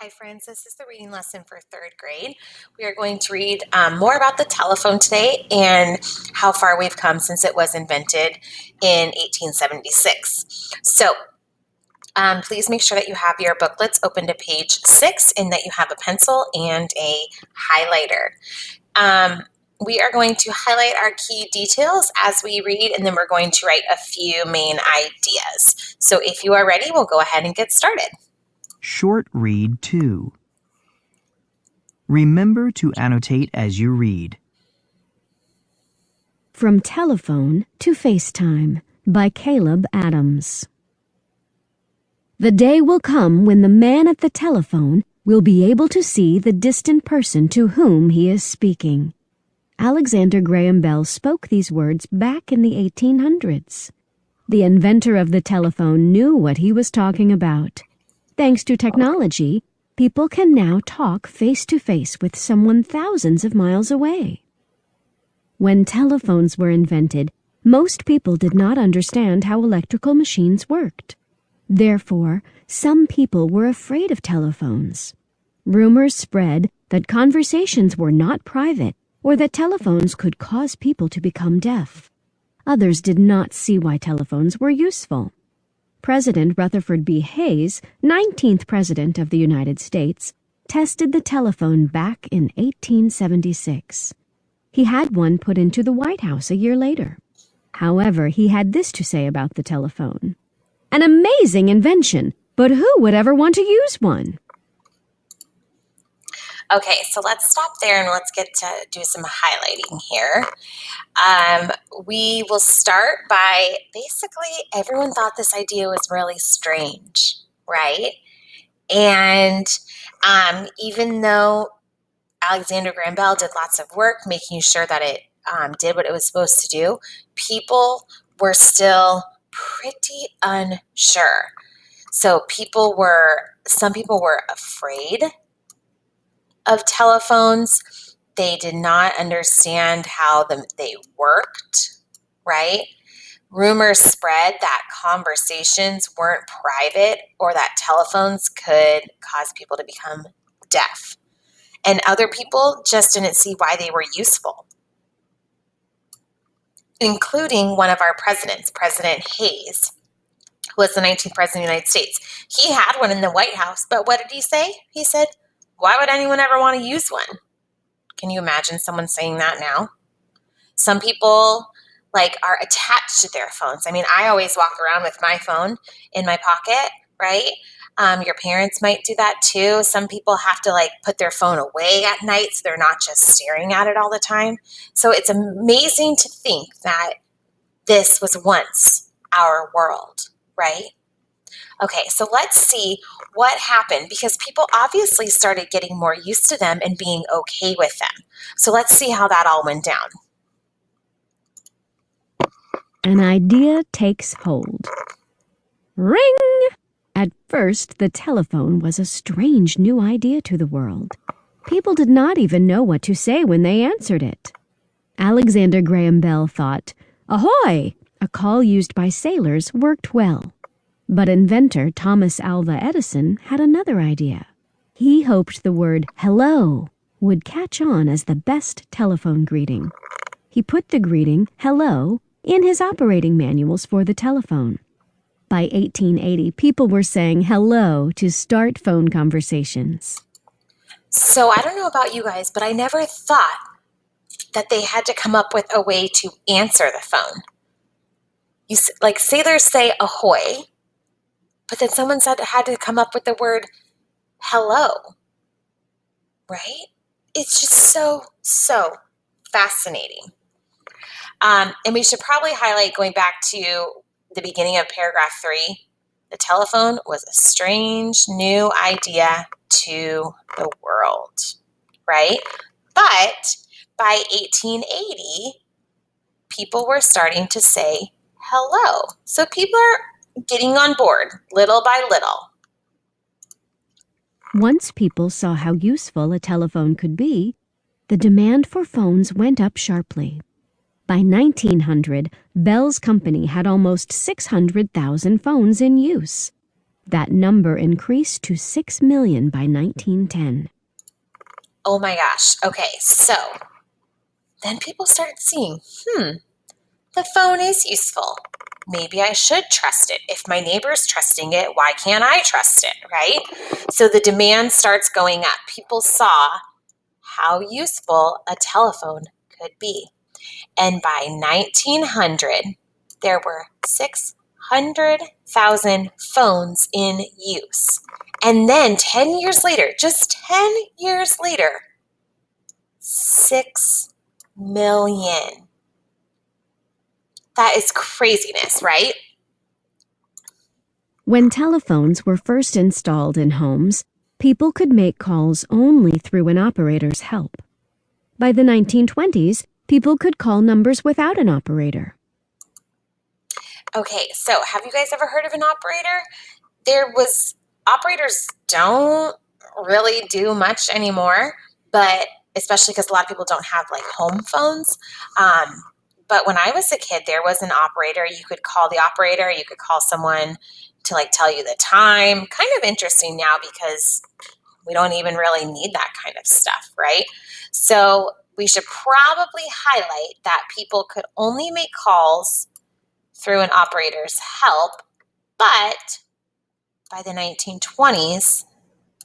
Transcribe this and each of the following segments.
Hi, friends. This is the reading lesson for third grade. We are going to read more about the telephone today and how far we've come since it was invented in 1876. So, please make sure that you have your booklets open to page 6 and that you have a pencil and a highlighter. We are going to highlight our key details as we read, and then we're going to write a few main ideas. So, if you are ready, we'll go ahead and get started. Short Read 2. Remember to annotate as you read. From Telephone to FaceTime by Caleb Adams. The day will come when the man at the telephone will be able to see the distant person to whom he is speaking. Alexander Graham Bell spoke these words back in the 1800s. The inventor of the telephone knew what he was talking about. Thanks to technology, people can now talk face-to-face with someone thousands of miles away. When telephones were invented, most people did not understand how electrical machines worked. Therefore, some people were afraid of telephones. Rumors spread that conversations were not private or that telephones could cause people to become deaf. Others did not see why telephones were useful. President Rutherford B. Hayes, 19th President of the United States, tested the telephone back in 1876. He had one put into the White House a year later. However, he had this to say about the telephone. An amazing invention, but who would ever want to use one? Okay, so let's stop there and let's get to do some highlighting here. We will start by basically everyone thought this idea was really strange, right? And even though Alexander Graham Bell did lots of work making sure that it did what it was supposed to do, people were still pretty unsure. So some people were afraid of telephones. They did not understand how they worked, right? Rumors spread that conversations weren't private or that telephones could cause people to become deaf. And other people just didn't see why they were useful, including one of our presidents, President Hayes, who was the 19th president of the United States. He had one in the White House, but what did he say? He said, "Why would anyone ever want to use one?" Can you imagine someone saying that now? Some people are attached to their phones. I mean, I always walk around with my phone in my pocket, right? Your parents might do that too. Some people have to put their phone away at night so they're not just staring at it all the time. So it's amazing to think that this was once our world, right? Okay, so let's see what happened because people obviously started getting more used to them and being okay with them. So let's see how that all went down. An idea takes hold. Ring! At first, the telephone was a strange new idea to the world. People did not even know what to say when they answered it. Alexander Graham Bell thought, "Ahoy!" A call used by sailors worked well. But inventor Thomas Alva Edison had another idea. He hoped the word hello would catch on as the best telephone greeting. He put the greeting, hello, in his operating manuals for the telephone. By 1880, people were saying hello to start phone conversations. So I don't know about you guys, but I never thought that they had to come up with a way to answer the phone. Sailors say ahoy, but then someone had to come up with the word hello, right? It's just so fascinating. And we should probably highlight, going back to the beginning of paragraph 3, the telephone was a strange new idea to the world, right? But by 1880, people were starting to say hello. So people are getting on board little by little. Once people saw how useful a telephone could be, the demand for phones went up sharply. By 1900, Bell's company had almost 600,000 phones in use. That number increased to 6 million by 1910. Oh my gosh. Okay, so then people started seeing, the phone is useful. Maybe I should trust it. If my neighbor's trusting it, why can't I trust it, right? So the demand starts going up. People saw how useful a telephone could be. And by 1900, there were 600,000 phones in use. And then 10 years later, just 10 years later, 6 million. That is craziness, right? When telephones were first installed in homes, people could make calls only through an operator's help. By the 1920s, people could call numbers without an operator. Okay, so have you guys ever heard of an operator? Operators don't really do much anymore, but especially because a lot of people don't have like home phones. But when I was a kid, there was an operator. You could call the operator, you could call someone to like tell you the time. Kind of interesting now because we don't even really need that kind of stuff, right? So we should probably highlight that people could only make calls through an operator's help, but by the 1920s,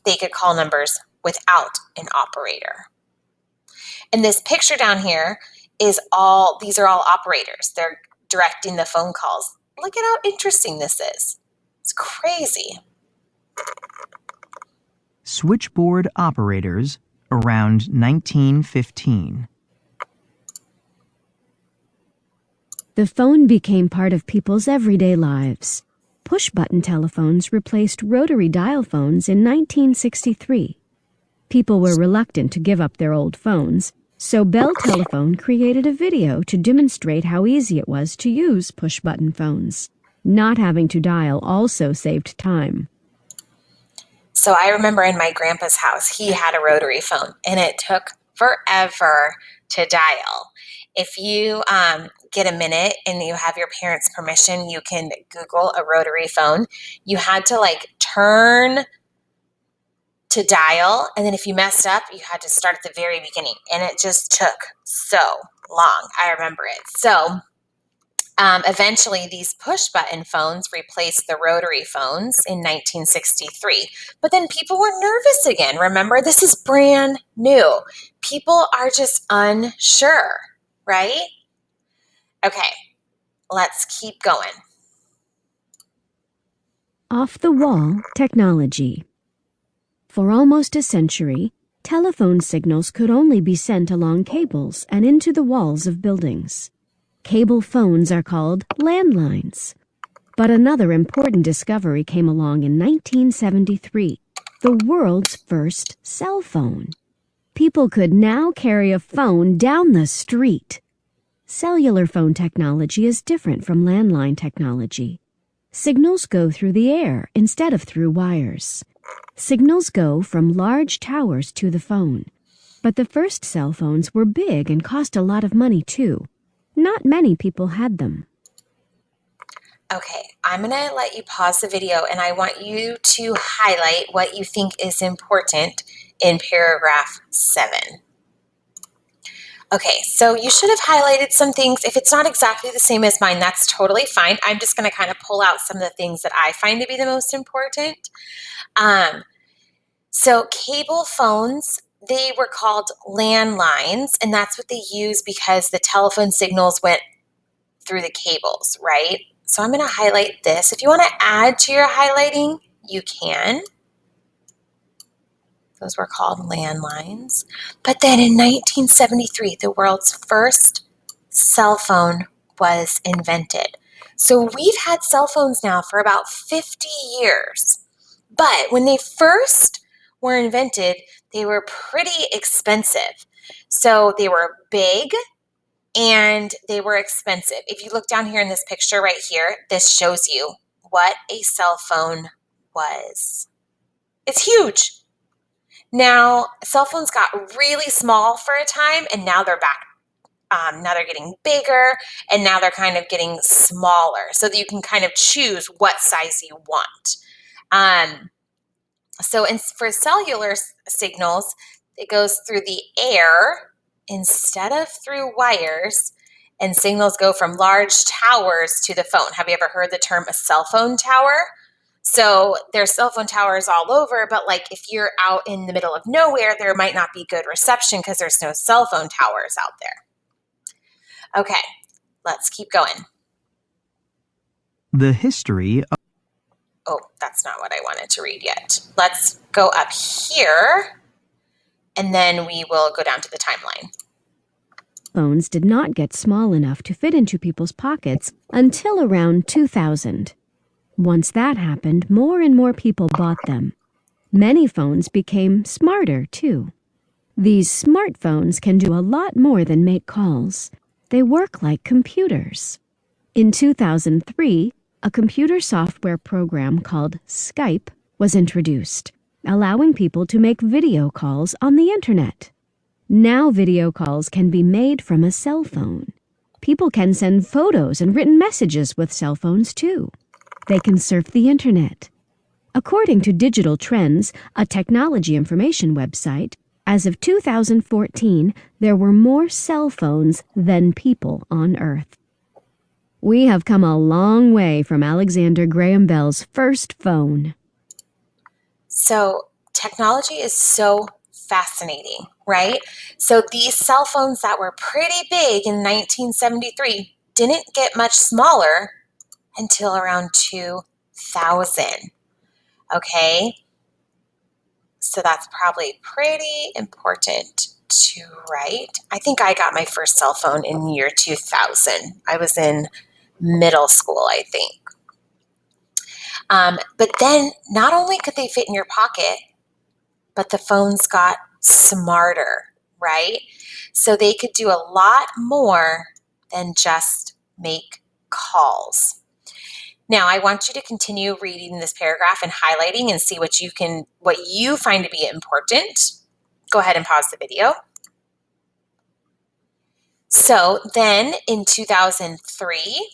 they could call numbers without an operator. And this picture down here these are all operators. They're directing the phone calls. Look at how interesting this is. It's crazy. Switchboard operators around 1915. The phone became part of people's everyday lives. Push-button telephones replaced rotary dial phones in 1963. People were reluctant to give up their old phones, so Bell Telephone created a video to demonstrate how easy it was to use push-button phones. Not having to dial also saved time. So I remember in my grandpa's house, he had a rotary phone, and it took forever to dial. If you get a minute and you have your parents' permission, you can Google a rotary phone. You had to like turn to dial, and then if you messed up, you had to start at the very beginning, and it just took so long. I remember it. So eventually, these push button phones replaced the rotary phones in 1963. But then people were nervous again. Remember, this is brand new. People are just unsure, right? Okay, let's keep going. Off-the-wall technology. For almost a century, telephone signals could only be sent along cables and into the walls of buildings. Cable phones are called landlines. But another important discovery came along in 1973, the world's first cell phone. People could now carry a phone down the street. Cellular phone technology is different from landline technology. Signals go through the air instead of through wires. Signals go from large towers to the phone. But the first cell phones were big and cost a lot of money too. Not many people had them. Okay, I'm going to let you pause the video, and I want you to highlight what you think is important in paragraph 7. Okay, so you should have highlighted some things. If it's not exactly the same as mine, that's totally fine. I'm just going to kind of pull out some of the things that I find to be the most important. So cable phones, they were called landlines, and that's what they use because the telephone signals went through the cables, right? So I'm going to highlight this. If you want to add to your highlighting, you can. Those were called landlines. But then in 1973, the world's first cell phone was invented. So we've had cell phones now for about 50 years. But when they first were invented, they were pretty expensive. So they were big and they were expensive. If you look down here in this picture right here, this shows you what a cell phone was. It's huge. Now, cell phones got really small for a time, and now they're back. Now they're getting bigger, and now they're kind of getting smaller so that you can kind of choose what size you want. Um, for cellular signals, it goes through the air instead of through wires, and signals go from large towers to the phone. Have you ever heard the term a cell phone tower? So there's cell phone towers all over, but like if you're out in the middle of nowhere, there might not be good reception because there's no cell phone towers out there. Okay, let's keep going. The history of Oh, that's not what I wanted to read yet. Let's go up here, and then we will go down to the timeline. Phones did not get small enough to fit into people's pockets until around 2000. Once that happened, more and more people bought them. Many phones became smarter, too. These smartphones can do a lot more than make calls. They work like computers. In 2003, a computer software program called Skype was introduced, allowing people to make video calls on the internet. Now video calls can be made from a cell phone. People can send photos and written messages with cell phones, too. They can surf the internet. According to Digital Trends, a technology information website, as of 2014, there were more cell phones than people on Earth. We have come a long way from Alexander Graham Bell's first phone. So technology is so fascinating, right? So these cell phones that were pretty big in 1973 didn't get much smaller until around 2000. Okay? So that's probably pretty important to write. I think I got my first cell phone in the year 2000. I was in middle school, I think. But then not only could they fit in your pocket, but the phones got smarter, right? So they could do a lot more than just make calls. Now, I want you to continue reading this paragraph and highlighting and see what you find to be important. Go ahead and pause the video. So then in 2003,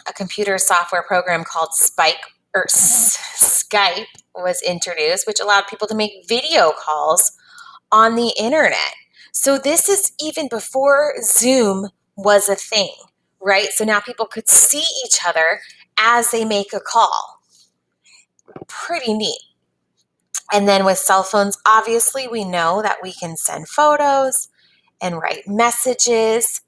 a computer software program called Skype was introduced, which allowed people to make video calls on the internet. So this is even before Zoom was a thing, right? So now people could see each other as they make a call. Pretty neat. And then with cell phones, obviously we know that we can send photos and write messages.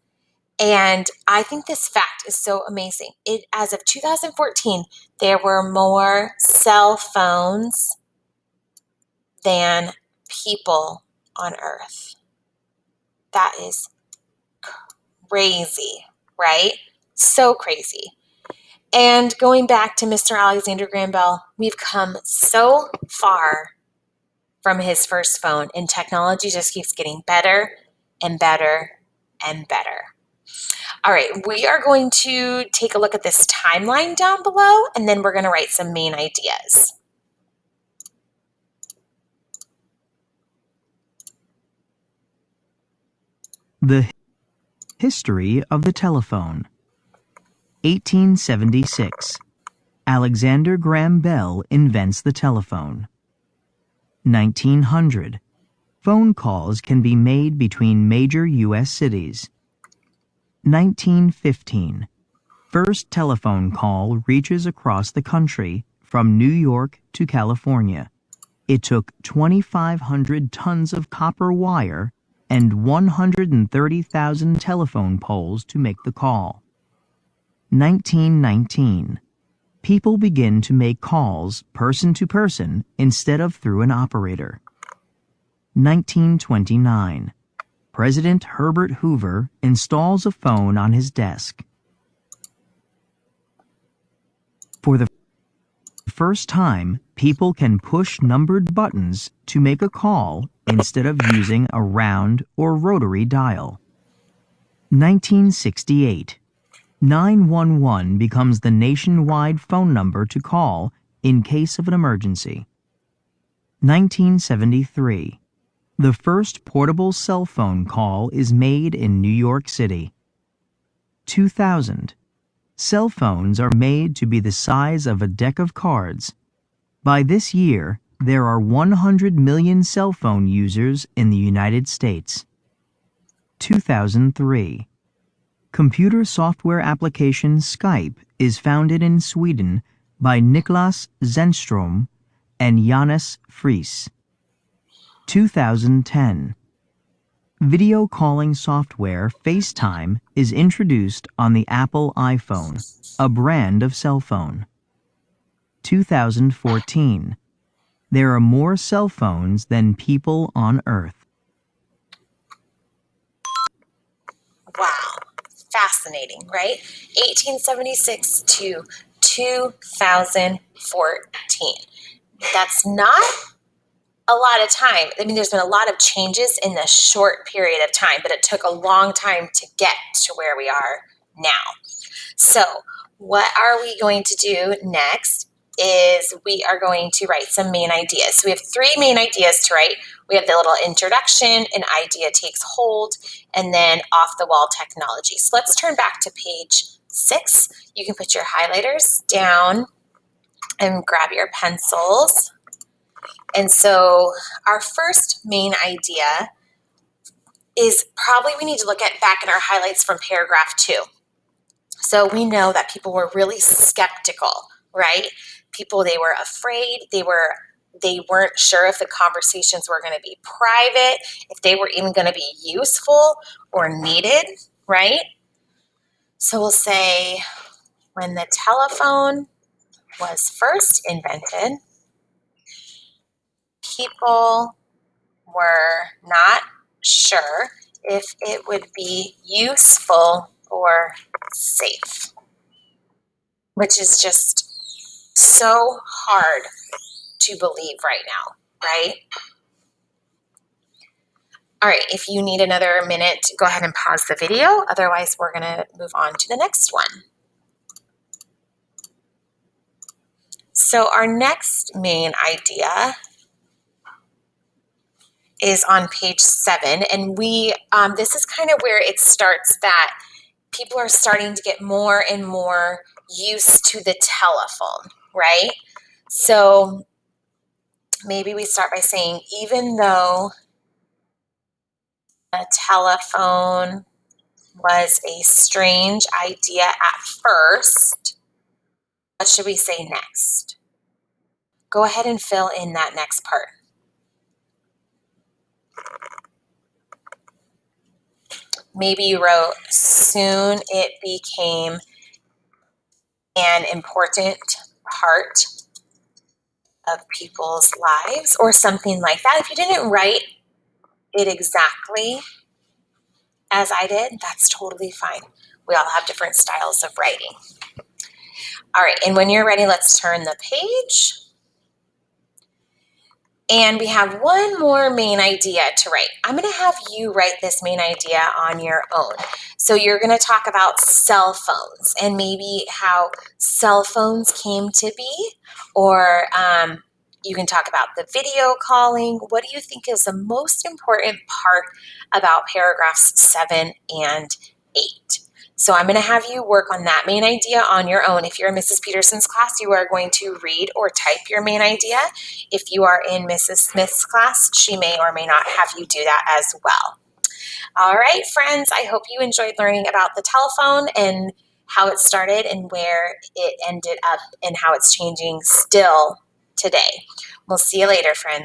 And I think this fact is so amazing. As of 2014, there were more cell phones than people on Earth. That is crazy, right? So crazy. And going back to Mr. Alexander Graham Bell, we've come so far from his first phone, and technology just keeps getting better and better and better. All right, we are going to take a look at this timeline down below, and then we're going to write some main ideas. the history of the telephone. 1876. Alexander Graham Bell invents the telephone. 1900. Phone calls can be made between major U.S. cities. 1915. First telephone call reaches across the country from New York to California. It took 2,500 tons of copper wire and 130,000 telephone poles to make the call. 1919. People begin to make calls person to person instead of through an operator. 1929. President Herbert Hoover installs a phone on his desk. For the first time, people can push numbered buttons to make a call instead of using a round or rotary dial. 1968. 911 becomes the nationwide phone number to call in case of an emergency. 1973. The first portable cell phone call is made in New York City. 2000. Cell phones are made to be the size of a deck of cards. By this year, there are 100 million cell phone users in the United States. 2003. Computer software application Skype is founded in Sweden by Niklas Zenström and Jonas Friis. 2010. Video calling software FaceTime is introduced on the Apple iPhone, a brand of cell phone. 2014. There are more cell phones than people on Earth. Wow, fascinating, right? 1876 to 2014. That's not a lot of time. I mean, there's been a lot of changes in a short period of time, but it took a long time to get to where we are now. So, what are we going to do next is we are going to write some main ideas. So we have 3 main ideas to write. We have the little introduction, an idea takes hold, and then off the wall technology. So let's turn back to page 6. You can put your highlighters down and grab your pencils. And so our first main idea is probably we need to look at back in our highlights from paragraph 2. So we know that people were really skeptical, right? People, they were afraid, they weren't sure if the conversations were going to be private, if they were even going to be useful or needed, right? So we'll say, when the telephone was first invented, people were not sure if it would be useful or safe, which is just so hard to believe right now, right? All right, if you need another minute, go ahead and pause the video. Otherwise, we're gonna move on to the next one. So our next main idea is on page 7, and this is kind of where it starts that people are starting to get more and more used to the telephone, right? So maybe we start by saying, even though a telephone was a strange idea at first, what should we say next? Go ahead and fill in that next part. Maybe you wrote, soon it became an important part of people's lives, or something like that. If you didn't write it exactly as I did, that's totally fine. We all have different styles of writing. All right, and when you're ready, let's turn the page. And we have one more main idea to write. I'm going to have you write this main idea on your own. So you're going to talk about cell phones and maybe how cell phones came to be, or you can talk about the video calling. What do you think is the most important part about paragraphs 7 and 8? So I'm going to have you work on that main idea on your own. If you're in Mrs. Peterson's class, you are going to read or type your main idea. If you are in Mrs. Smith's class, she may or may not have you do that as well. All right, friends, I hope you enjoyed learning about the telephone and how it started and where it ended up and how it's changing still today. We'll see you later, friends.